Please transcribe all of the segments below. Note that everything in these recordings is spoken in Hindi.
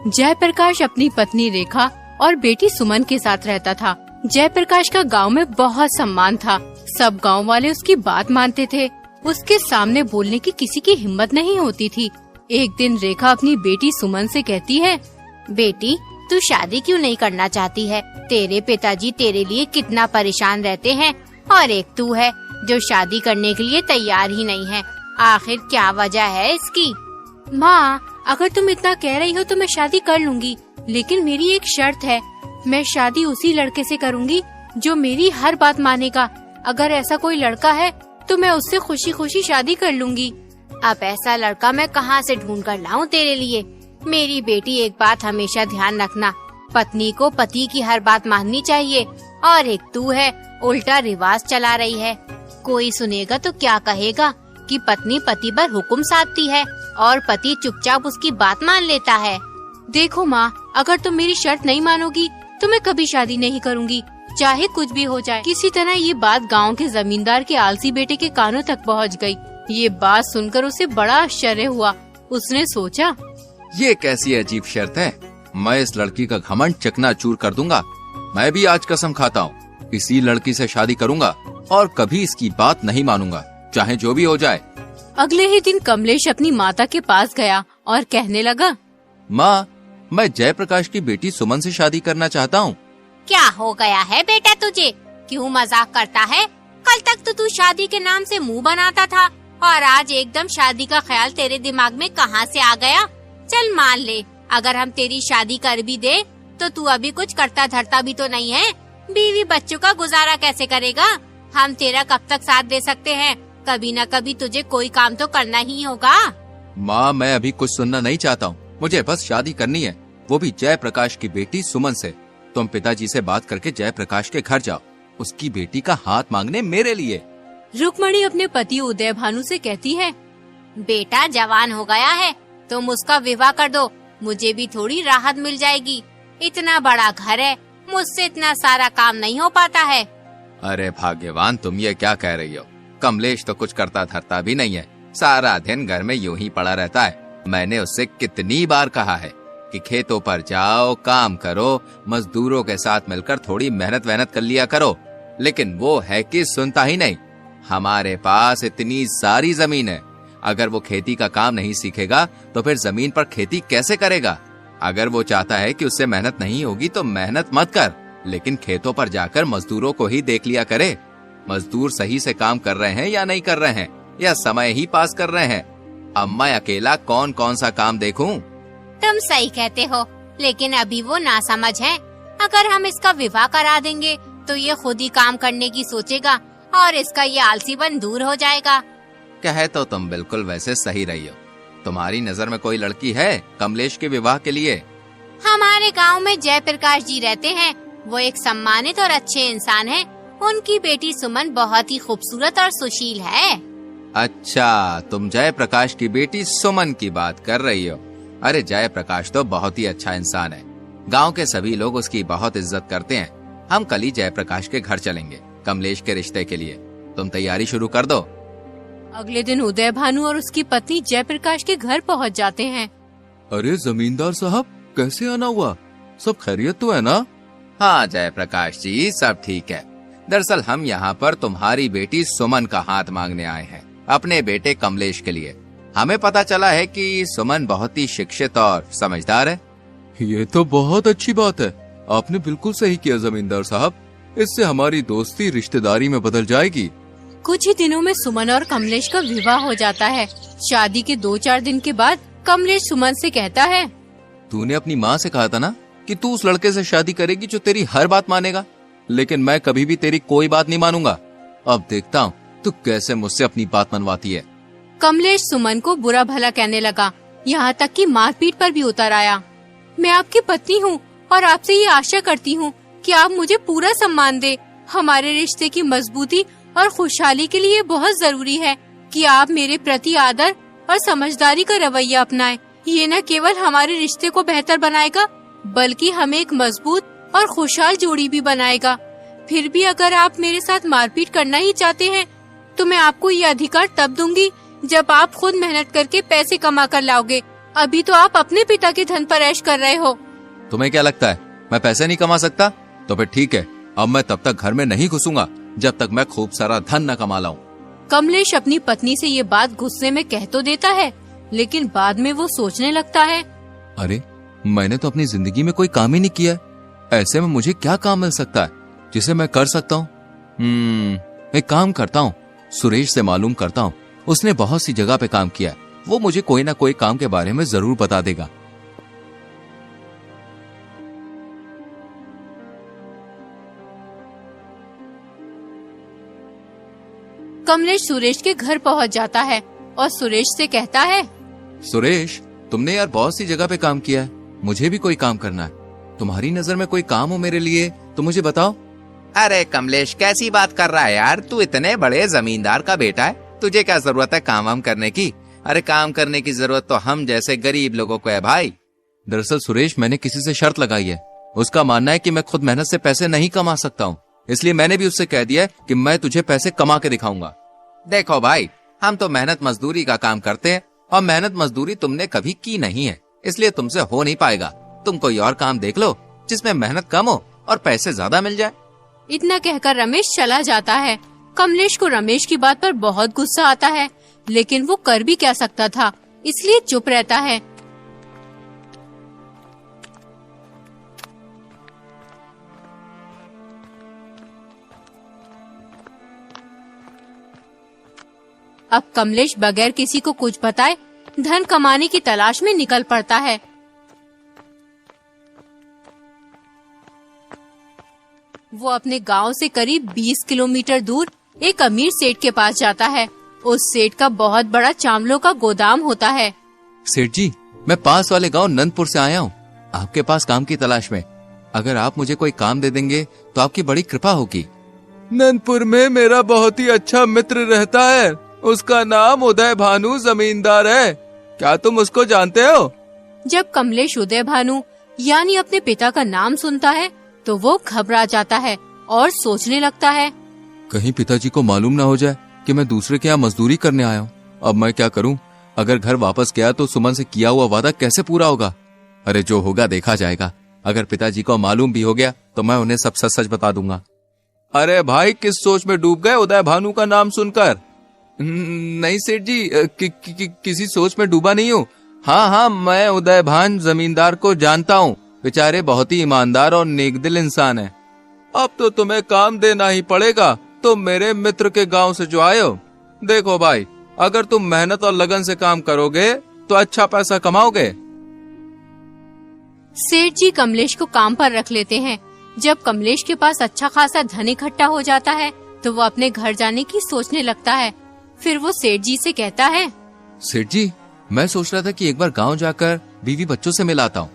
जयप्रकाश अपनी पत्नी रेखा और बेटी सुमन के साथ रहता था। जयप्रकाश का गांव में बहुत सम्मान था। सब गांव वाले उसकी बात मानते थे। उसके सामने बोलने की किसी की हिम्मत नहीं होती थी। एक दिन रेखा अपनी बेटी सुमन से कहती है, बेटी, तू शादी क्यों नहीं करना चाहती है? तेरे पिताजी तेरे लिए कितना परेशान रहते हैं और एक तू है जो शादी करने के लिए तैयार ही नहीं है। आखिर क्या वजह है इसकी? माँ, अगर तुम इतना कह रही हो तो मैं शादी कर लूंगी, लेकिन मेरी एक शर्त है। मैं शादी उसी लड़के से करूंगी जो मेरी हर बात मानेगा। अगर ऐसा कोई लड़का है तो मैं उससे खुशी खुशी शादी कर लूंगी। अब ऐसा लड़का मैं कहाँ से ढूंढ कर लाऊं तेरे लिए? मेरी बेटी, एक बात हमेशा ध्यान रखना, पत्नी को पति की हर बात माननी चाहिए। और एक तू है, उल्टा रिवाज चला रही है। कोई सुनेगा तो क्या कहेगा कि पत्नी पति पर हुक्म साधती है और पति चुपचाप उसकी बात मान लेता है। देखो माँ, अगर तुम मेरी शर्त नहीं मानोगी तो मैं कभी शादी नहीं करूँगी, चाहे कुछ भी हो जाए। किसी तरह ये बात गांव के जमींदार के आलसी बेटे के कानों तक पहुंच गई। ये बात सुनकर उसे बड़ा आश्चर्य हुआ। उसने सोचा, ये कैसी अजीब शर्त है? मैं इस लड़की का घमंड चकनाचूर कर दूंगा। मैं भी आज कसम खाता हूँ, इसी लड़की से शादी करूंगा और कभी इसकी बात नहीं मानूंगा, चाहे जो भी हो जाए। अगले ही दिन कमलेश अपनी माता के पास गया और कहने लगा, माँ, मैं जयप्रकाश की बेटी सुमन से शादी करना चाहता हूँ। क्या हो गया है बेटा तुझे? क्यों मजाक करता है? कल तक तो तू शादी के नाम से मुंह बनाता था और आज एकदम शादी का ख्याल तेरे दिमाग में कहाँ से आ गया? चल मान ले, अगर हम तेरी शादी कर भी दे तो तू अभी कुछ करता धरता भी तो नहीं है। बीवी बच्चों का गुजारा कैसे करेगा? हम तेरा कब तक साथ दे सकते हैं? कभी न कभी तुझे कोई काम तो करना ही होगा। माँ, मैं अभी कुछ सुनना नहीं चाहता हूँ। मुझे बस शादी करनी है, वो भी जयप्रकाश की बेटी सुमन से। तुम पिताजी से बात करके जयप्रकाश के घर जाओ, उसकी बेटी का हाथ मांगने मेरे लिए। रुक्मणी अपने पति उदय भानु से कहती है, बेटा जवान हो गया है, तुम उसका विवाह कर दो, मुझे भी थोड़ी राहत मिल जाएगी। इतना बड़ा घर है, मुझसे इतना सारा काम नहीं हो पाता है। अरे भाग्यवान, तुम ये क्या कह रही हो? कमलेश तो कुछ करता धरता भी नहीं है, सारा दिन घर में यूं ही पड़ा रहता है। मैंने उससे कितनी बार कहा है कि खेतों पर जाओ, काम करो, मजदूरों के साथ मिलकर थोड़ी मेहनत कर लिया करो, लेकिन वो है कि सुनता ही नहीं। हमारे पास इतनी सारी जमीन है, अगर वो खेती का काम नहीं सीखेगा तो फिर जमीन पर खेती कैसे करेगा? अगर वो चाहता है कि उससे मेहनत नहीं होगी तो मेहनत मत कर, लेकिन खेतों पर जाकर मजदूरों को ही देख लिया करे। मजदूर सही से काम कर रहे हैं या नहीं कर रहे हैं, या समय ही पास कर रहे हैं। अब मैं अकेला कौन कौन सा काम देखूं? तुम सही कहते हो, लेकिन अभी वो नासमझ है। अगर हम इसका विवाह करा देंगे तो ये खुद ही काम करने की सोचेगा और इसका ये आलसीपन दूर हो जाएगा। कहे तो तुम बिल्कुल वैसे सही रही हो। तुम्हारी नजर में कोई लड़की है कमलेश के विवाह के लिए? हमारे गांव में जयप्रकाश जी रहते हैं, वो एक सम्मानित और अच्छे इंसान हैं। उनकी बेटी सुमन बहुत ही खूबसूरत और सुशील है। अच्छा, तुम जयप्रकाश की बेटी सुमन की बात कर रही हो? अरे जयप्रकाश तो बहुत ही अच्छा इंसान है, गांव के सभी लोग उसकी बहुत इज्जत करते हैं। हम कल ही जयप्रकाश के घर चलेंगे कमलेश के रिश्ते के लिए। तुम तैयारी शुरू कर दो। अगले दिन उदय भानु और उसकी पत्नी जयप्रकाश के घर पहुंच जाते हैं। अरे जमींदार साहब, कैसे आना हुआ? सब खैरियत तो है ना? हाँ जयप्रकाश जी, सब ठीक है। दरअसल हम यहाँ पर तुम्हारी बेटी सुमन का हाथ मांगने आए हैं, अपने बेटे कमलेश के लिए। हमें पता चला है कि सुमन बहुत ही शिक्षित और समझदार है। ये तो बहुत अच्छी बात है, आपने बिल्कुल सही किया जमींदार साहब। इससे हमारी दोस्ती रिश्तेदारी में बदल जाएगी। कुछ ही दिनों में सुमन और कमलेश का विवाह हो जाता है। शादी के 2-4 दिन के बाद कमलेश सुमन से कहता है, तूने अपनी माँ से कहा था ना कि तू उस लड़के से शादी करेगी जो तेरी हर बात मानेगा, लेकिन मैं कभी भी तेरी कोई बात नहीं मानूंगा। अब देखता हूँ तू कैसे मुझसे अपनी बात मनवाती है। कमलेश सुमन को बुरा भला कहने लगा, यहाँ तक कि मारपीट पर भी उतर आया। मैं आपकी पत्नी हूँ और आपसे ये आशा करती हूँ कि आप मुझे पूरा सम्मान दे। हमारे रिश्ते की मजबूती और खुशहाली के लिए बहुत जरूरी है कि आप मेरे प्रति आदर और समझदारी का रवैया अपनाएं। ये न केवल हमारे रिश्ते को बेहतर बनाएगा, बल्कि हमें एक मजबूत और खुशहाल जोड़ी भी बनाएगा। फिर भी अगर आप मेरे साथ मारपीट करना ही चाहते हैं तो मैं आपको ये अधिकार तब दूंगी जब आप खुद मेहनत करके पैसे कमा कर लाओगे। अभी तो आप अपने पिता के धन पर ऐश कर रहे हो। तुम्हें क्या लगता है मैं पैसे नहीं कमा सकता? तो फिर ठीक है, अब मैं तब तक घर में नहीं घुसूंगा जब तक मैं खूब सारा धन न कमा लाऊं। कमलेश अपनी पत्नी से ये बात गुस्से में कह तो देता है, लेकिन बाद में वो सोचने लगता है, अरे मैंने तो अपनी जिंदगी में कोई काम ही नहीं किया है। ऐसे में मुझे क्या काम मिल सकता है जिसे मैं कर सकता हूँ? एक काम करता हूँ, सुरेश से मालूम करता हूँ। उसने बहुत सी जगह पे काम किया है, वो मुझे कोई ना कोई काम के बारे में जरूर बता देगा। कमलेश सुरेश के घर पहुंच जाता है और सुरेश से कहता है, सुरेश, तुमने यार बहुत सी जगह पे काम किया है, मुझे भी कोई काम करना है। तुम्हारी नजर में कोई काम हो मेरे लिए तो मुझे बताओ। अरे कमलेश, कैसी बात कर रहा है यार, तू इतने बड़े जमींदार का बेटा है, तुझे क्या जरूरत है काम वाम करने की? अरे काम करने की जरूरत तो हम जैसे गरीब लोगों को है भाई। दरअसल सुरेश, मैंने किसी से शर्त लगाई है। उसका मानना है कि मैं खुद मेहनत से पैसे नहीं कमा सकता हूँ, इसलिए मैंने भी उससे कह दिया है कि मैं तुझे पैसे कमा के दिखाऊंगा। देखो भाई, हम तो मेहनत मजदूरी का काम करते हैं और मेहनत मजदूरी तुमने कभी की नहीं है, इसलिए तुमसे हो नहीं पाएगा। तुम कोई और काम देख लो जिसमें मेहनत कम हो और पैसे ज्यादा मिल जाए। इतना कहकर रमेश चला जाता है। कमलेश को रमेश की बात पर बहुत गुस्सा आता है, लेकिन वो कर भी क्या सकता था, इसलिए चुप रहता है। अब कमलेश बगैर किसी को कुछ बताए धन कमाने की तलाश में निकल पड़ता है। वो अपने गांव से करीब 20 किलोमीटर दूर एक अमीर सेठ के पास जाता है। उस सेठ का बहुत बड़ा चावलों का गोदाम होता है। सेठ जी, मैं पास वाले गांव नंदपुर से आया हूँ, आपके पास काम की तलाश में। अगर आप मुझे कोई काम दे देंगे तो आपकी बड़ी कृपा होगी। नंदपुर में मेरा बहुत ही अच्छा मित्र रहता है, उसका नाम उदय भानु जमींदार है। क्या तुम उसको जानते हो? जब कमलेश उदय भानु यानी अपने पिता का नाम सुनता है तो वो घबरा जाता है और सोचने लगता है, कहीं पिताजी को मालूम ना हो जाए कि मैं दूसरे के यहाँ मजदूरी करने आया हूँ। अब मैं क्या करूँ? अगर घर वापस गया तो सुमन से किया हुआ वादा कैसे पूरा होगा? अरे जो होगा देखा जाएगा। अगर पिताजी को मालूम भी हो गया तो मैं उन्हें सब सच सच बता दूंगा। अरे भाई, किस सोच में डूब गए उदय भानु का नाम सुनकर? नहीं सेठ जी, किसी सोच में डूबा नहीं हूँ। हाँ, मैं उदय भान जमींदार को जानता हूँ, बेचारे बहुत ही ईमानदार और नेकदिल इंसान है। अब तो तुम्हें काम देना ही पड़ेगा, तुम मेरे मित्र के गांव से जो आए हो। देखो भाई, अगर तुम मेहनत और लगन से काम करोगे तो अच्छा पैसा कमाओगे। सेठ जी कमलेश को काम पर रख लेते हैं। जब कमलेश के पास अच्छा खासा धन इकट्ठा हो जाता है तो वो अपने घर जाने की सोचने लगता है। फिर वो सेठ जी से कहता है, सेठ जी, मैं सोच रहा था कि एक बार गांव जाकर बीवी बच्चों से मिल आता हूँ।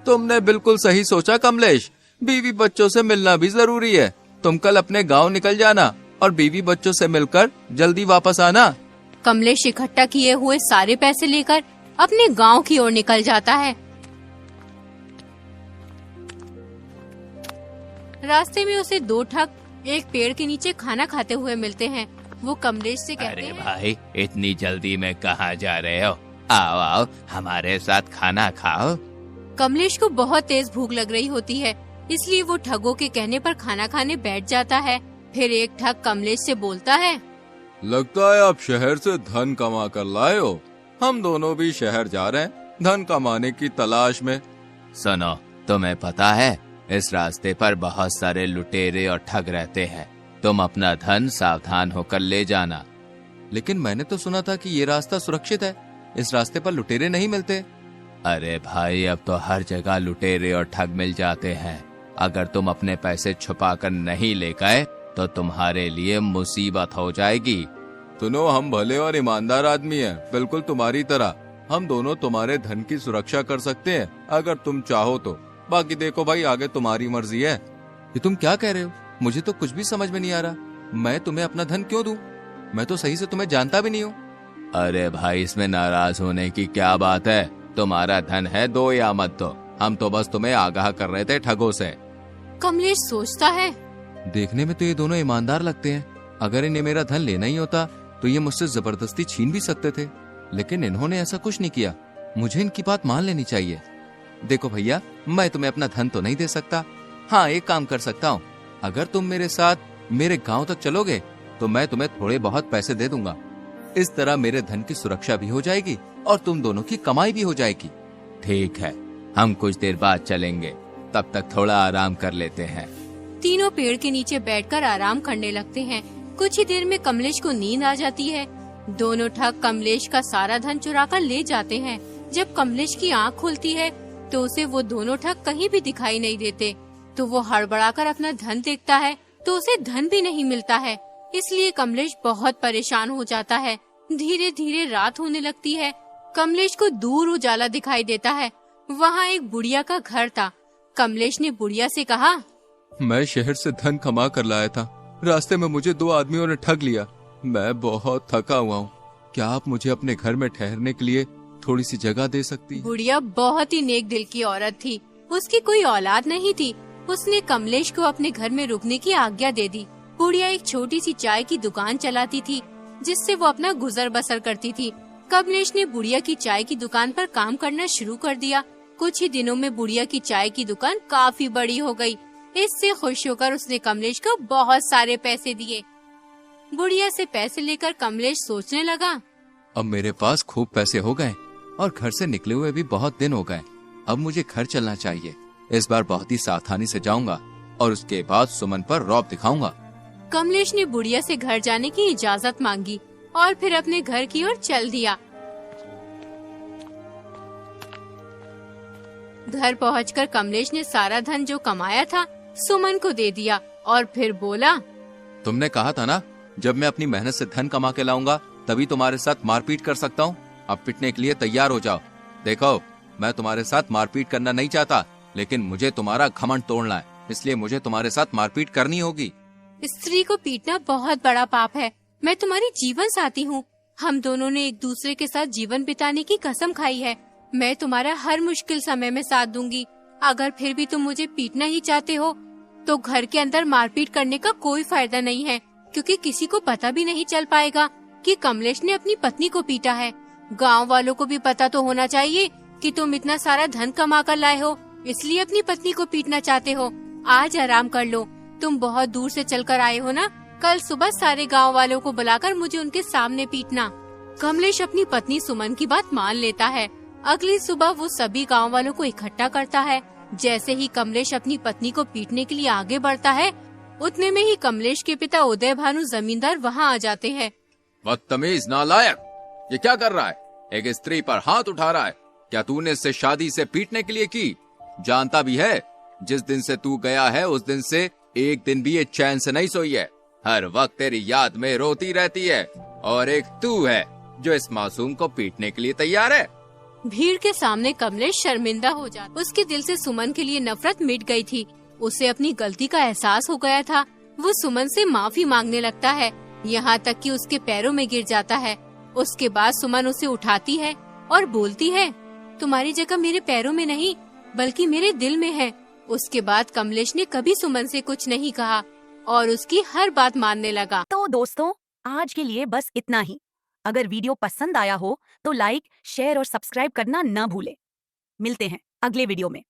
तुमने बिल्कुल सही सोचा कमलेश, बीवी बच्चों से मिलना भी जरूरी है। तुम कल अपने गांव निकल जाना और बीवी बच्चों से मिलकर जल्दी वापस आना। कमलेश इकट्ठा किए हुए सारे पैसे लेकर अपने गांव की ओर निकल जाता है। रास्ते में उसे दो ठग एक पेड़ के नीचे खाना खाते हुए मिलते हैं। वो कमलेश से कहते हैं, अरे भाई, इतनी जल्दी में कहाँ जा रहे हो? आओ आओ, हमारे साथ खाना खाओ। कमलेश को बहुत तेज भूख लग रही होती है, इसलिए वो ठगों के कहने पर खाना खाने बैठ जाता है। फिर एक ठग कमलेश से बोलता है, लगता है आप शहर से धन कमा कर लाए हो। हम दोनों भी शहर जा रहे हैं धन कमाने की तलाश में। सुनो, तुम्हें पता है इस रास्ते पर बहुत सारे लुटेरे और ठग रहते हैं, तुम अपना धन सावधान होकर ले जाना। लेकिन मैंने तो सुना था कि ये रास्ता सुरक्षित है, इस रास्ते पर लुटेरे नहीं मिलते। अरे भाई, अब तो हर जगह लुटेरे और ठग मिल जाते हैं। अगर तुम अपने पैसे छुपा कर नहीं ले गए तो तुम्हारे लिए मुसीबत हो जाएगी। सुनो, हम भले और ईमानदार आदमी हैं, बिल्कुल तुम्हारी तरह। हम दोनों तुम्हारे धन की सुरक्षा कर सकते हैं अगर तुम चाहो तो। बाकी देखो भाई, आगे तुम्हारी मर्जी है। ये तुम क्या कह रहे हो? मुझे तो कुछ भी समझ में नहीं आ रहा। मैं तुम्हें अपना धन क्यों दूं? मैं तो सही से तुम्हें जानता भी नहीं हूँ। अरे भाई, इसमें नाराज होने की क्या बात है? तुम्हारा धन है, दो या मत दो। हम तो बस तुम्हें आगाह कर रहे थे ठगों से। कमलेश सोचता है, देखने में तो ये दोनों ईमानदार लगते हैं। अगर इन्हें मेरा धन लेना ही होता तो ये मुझसे जबरदस्ती छीन भी सकते थे, लेकिन इन्होंने ऐसा कुछ नहीं किया। मुझे इनकी बात मान लेनी चाहिए। देखो भैया, मैं तुम्हें अपना धन तो नहीं दे सकता। हाँ, एक काम कर सकता हूँ, अगर तुम मेरे साथ मेरे गांव तक चलोगे तो मैं तुम्हें थोड़े बहुत पैसे दे दूंगा। इस तरह मेरे धन की सुरक्षा भी हो जाएगी और तुम दोनों की कमाई भी हो जाएगी। ठीक है, हम कुछ देर बाद चलेंगे, तब तक थोड़ा आराम कर लेते हैं। तीनों पेड़ के नीचे बैठकर आराम करने लगते हैं। कुछ ही देर में कमलेश को नींद आ जाती है। दोनों ठग कमलेश का सारा धन चुरा कर ले जाते हैं। जब कमलेश की आँख खुलती है तो उसे वो दोनों ठग कहीं भी दिखाई नहीं देते। तो वो हड़बड़ाकर अपना धन देखता है तो उसे धन भी नहीं मिलता है। इसलिए कमलेश बहुत परेशान हो जाता है। धीरे धीरे रात होने लगती है। कमलेश को दूर उजाला दिखाई देता है। वहाँ एक बुढ़िया का घर था। कमलेश ने बुढ़िया से कहा, मैं शहर से धन कमा कर लाया था, रास्ते में मुझे 2 आदमियों ने ठग लिया। मैं बहुत थका हुआ हूँ, क्या आप मुझे अपने घर में ठहरने के लिए थोड़ी सी जगह दे सकती हैं? बुढ़िया बहुत ही नेक दिल की औरत थी। उसकी कोई औलाद नहीं थी। उसने कमलेश को अपने घर में रुकने की आज्ञा दे दी। बुढ़िया एक छोटी सी चाय की दुकान चलाती थी, जिससे वो अपना गुजर बसर करती थी। कमलेश ने बुढ़िया की चाय की दुकान पर काम करना शुरू कर दिया। कुछ ही दिनों में बुढ़िया की चाय की दुकान काफी बड़ी हो गई। इससे खुश होकर उसने कमलेश को बहुत सारे पैसे दिए। बुढ़िया से पैसे लेकर कमलेश सोचने लगा, अब मेरे पास खूब पैसे हो गए और घर से निकले हुए भी बहुत दिन हो गए। अब मुझे घर चलना चाहिए। इस बार बहुत ही सावधानी से जाऊंगा और उसके बाद सुमन पर रौब दिखाऊंगा। कमलेश ने बुढ़िया से घर जाने की इजाजत मांगी और फिर अपने घर की ओर चल दिया। घर पहुंचकर कमलेश ने सारा धन जो कमाया था सुमन को दे दिया और फिर बोला, तुमने कहा था ना, जब मैं अपनी मेहनत से धन कमा के लाऊंगा तभी तुम्हारे साथ मारपीट कर सकता हूँ। अब पिटने के लिए तैयार हो जाओ। देखो, मैं तुम्हारे साथ मारपीट करना नहीं चाहता, लेकिन मुझे तुम्हारा घमंड तोड़ना है, इसलिए मुझे तुम्हारे साथ मारपीट करनी होगी। स्त्री को पीटना बहुत बड़ा पाप है। मैं तुम्हारी जीवन साथी हूँ। हम दोनों ने एक दूसरे के साथ जीवन बिताने की कसम खाई है। मैं तुम्हारा हर मुश्किल समय में साथ दूंगी। अगर फिर भी तुम मुझे पीटना ही चाहते हो तो घर के अंदर मारपीट करने का कोई फायदा नहीं है, क्योंकि किसी को पता भी नहीं चल पाएगा कि कमलेश ने अपनी पत्नी को पीटा है। गांव वालों को भी पता तो होना चाहिए कि तुम इतना सारा धन कमा कर लाए हो, इसलिए अपनी पत्नी को पीटना चाहते हो। आज आराम कर लो, तुम बहुत दूर से चलकर आए हो ना। कल सुबह सारे गांव वालों को बुलाकर मुझे उनके सामने पीटना। कमलेश अपनी पत्नी सुमन की बात मान लेता है। अगली सुबह वो सभी गांव वालों को इकट्ठा करता है। जैसे ही कमलेश अपनी पत्नी को पीटने के लिए आगे बढ़ता है, उतने में ही कमलेश के पिता उदय भानु जमींदार वहाँ आ जाते हैं। बदतमीज नालायक, ये क्या कर रहा है? एक स्त्री पर हाथ उठा रहा है। क्या तूने इससे शादी से पीटने के लिए की? जानता भी है, जिस दिन से तू गया है उस दिन से एक दिन भी ये चैन से नहीं सोई है। हर वक्त तेरी याद में रोती रहती है, और एक तू है जो इस मासूम को पीटने के लिए तैयार है। भीड़ के सामने कमलेश शर्मिंदा हो जाता। उसके दिल से सुमन के लिए नफरत मिट गई थी। उसे अपनी गलती का एहसास हो गया था। वो सुमन से माफी मांगने लगता है, यहाँ तक कि उसके पैरों में गिर जाता है। उसके बाद सुमन उसे उठाती है और बोलती है, तुम्हारी जगह मेरे पैरों में नहीं बल्कि मेरे दिल में है। उसके बाद कमलेश ने कभी सुमन से कुछ नहीं कहा और उसकी हर बात मानने लगा। तो दोस्तों, आज के लिए बस इतना ही। अगर वीडियो पसंद आया हो तो लाइक, शेयर और सब्सक्राइब करना न भूलें। मिलते हैं अगले वीडियो में।